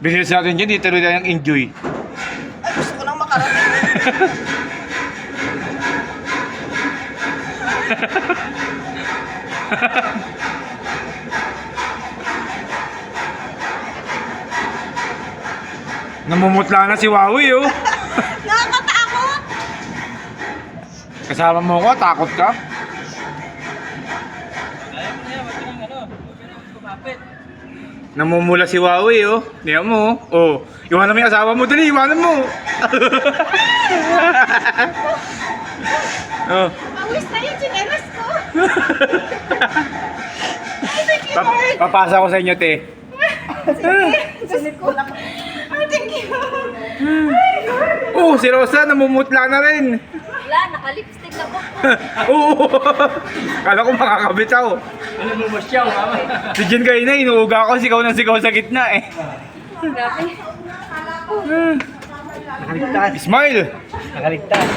Business natin dyan, dito rin tayong enjoy. Ay, gusto ko lang makarating. Namumutla na si Wawi, oh. Nakakatakot! Kasama mo ko, takot ka? Namumula si Wawi, oh. Diyan mo, oh. Iwanan mo yung asawa mo, dali, iwanan mo. Oh. Mawis na yung chinelas ko. Ay, thank you, Lord. Papasa ko sa inyo, te. Sige, sunod ko lang. Ay, thank you. Ay, Lord. Oh, si Rosa, namumutla na rin. Wala, naka-lipstick na po. Oo. Kala ko makakabitaw. Ano mo ba siya, mama? Si Jen kayo na, inuuga ko, sigaw ng sigaw sa gitna eh. Grabe. Nakaligtas. Smile! Nakaligtas.